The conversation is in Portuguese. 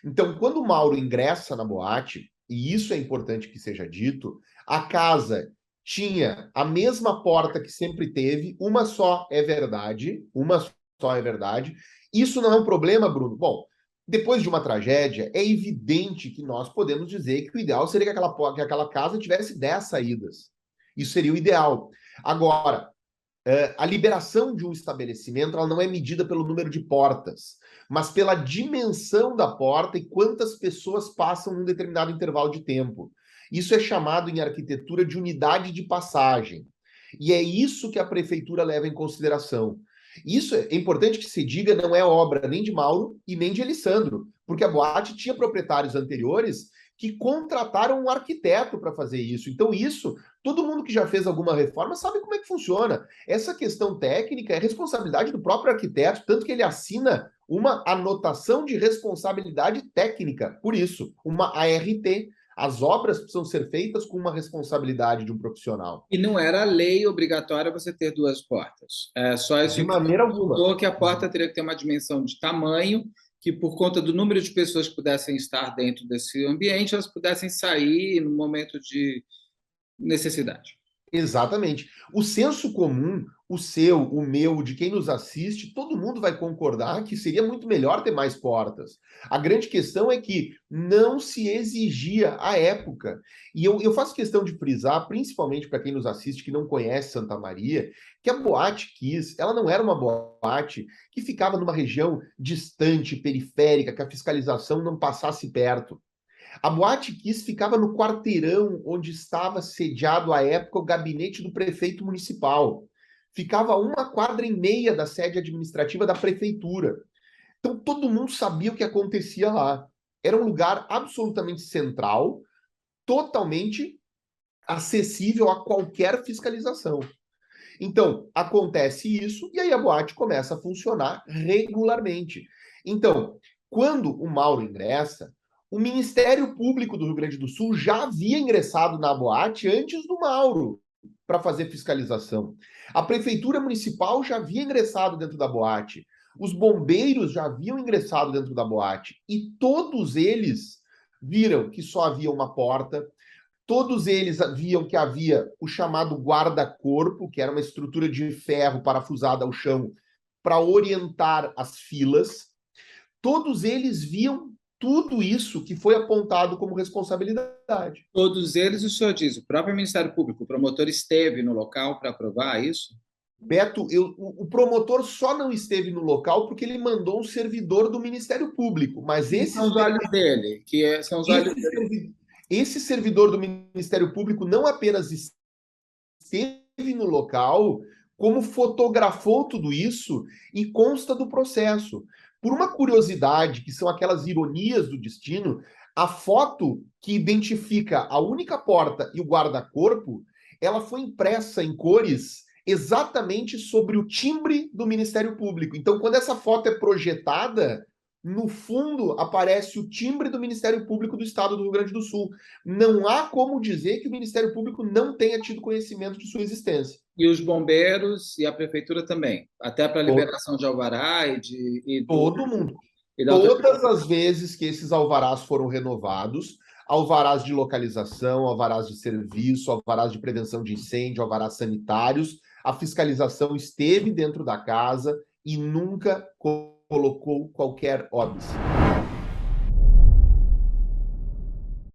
Então, quando o Mauro ingressa na boate, e isso é importante que seja dito, a casa tinha a mesma porta que sempre teve, uma só é verdade, uma só é verdade. Isso não é um problema, Bruno? Bom, depois de uma tragédia, é evidente que nós podemos dizer que o ideal seria que aquela casa tivesse 10 saídas. Isso seria o ideal. Agora, a liberação de um estabelecimento ela não é medida pelo número de portas, mas pela dimensão da porta e quantas pessoas passam num determinado intervalo de tempo. Isso é chamado em arquitetura de unidade de passagem. E é isso que a prefeitura leva em consideração. Isso é importante que se diga, não é obra nem de Mauro e nem de Elisandro, porque a boate tinha proprietários anteriores que contrataram um arquiteto para fazer isso. Então, isso, todo mundo que já fez alguma reforma sabe como é que funciona. Essa questão técnica é responsabilidade do próprio arquiteto, tanto que ele assina uma anotação de responsabilidade técnica, por isso, uma ART. As obras precisam ser feitas com uma responsabilidade de um profissional. E não era lei obrigatória você ter duas portas. É só isso De que maneira alguma. mudou, que a porta teria que ter uma dimensão de tamanho, que por conta do número de pessoas que pudessem estar dentro desse ambiente, elas pudessem sair no momento de necessidade. Exatamente. O senso comum, o seu, o meu, de quem nos assiste, todo mundo vai concordar que seria muito melhor ter mais portas. A grande questão é que não se exigia à época. E eu faço questão de frisar, principalmente para quem nos assiste que não conhece Santa Maria, que a Boate Kiss, ela não era uma boate que ficava numa região distante, periférica, que a fiscalização não passasse perto. A Boate Kiss ficava no quarteirão onde estava sediado à época o gabinete do prefeito municipal. Ficava a 1,5 quadras da sede administrativa da prefeitura. Então todo mundo sabia o que acontecia lá. Era um lugar absolutamente central, totalmente acessível a qualquer fiscalização. Então, acontece isso e aí a boate começa a funcionar regularmente. Então, quando o Mauro ingressa, o Ministério Público do Rio Grande do Sul já havia ingressado na boate antes do Mauro para fazer fiscalização. A Prefeitura Municipal já havia ingressado dentro da boate. Os bombeiros já haviam ingressado dentro da boate. E todos eles viram que só havia uma porta, todos eles viam que havia o chamado guarda-corpo, que era uma estrutura de ferro parafusada ao chão para orientar as filas. Todos eles viam tudo isso que foi apontado como responsabilidade. Todos eles, o senhor diz, o próprio Ministério Público, o promotor esteve no local para aprovar isso? Beto, o promotor só não esteve no local porque ele mandou um servidor do Ministério Público, mas Que são os olhos dele, são os olhos dele. esse servidor do Ministério Público não apenas esteve no local, como fotografou tudo isso e consta do processo. Por uma curiosidade, que são aquelas ironias do destino, a foto que identifica a única porta e o guarda-corpo, ela foi impressa em cores exatamente sobre o timbre do Ministério Público. Então, quando essa foto é projetada, no fundo aparece o timbre do Ministério Público do Estado do Rio Grande do Sul. Não há como dizer que o Ministério Público não tenha tido conhecimento de sua existência. E os bombeiros e a prefeitura também, até para a liberação de alvará Todo mundo. e da Todas as vezes que esses alvarás foram renovados, alvarás de localização, alvarás de serviço, alvarás de prevenção de incêndio, alvarás sanitários, a fiscalização esteve dentro da casa e nunca colocou qualquer óbice.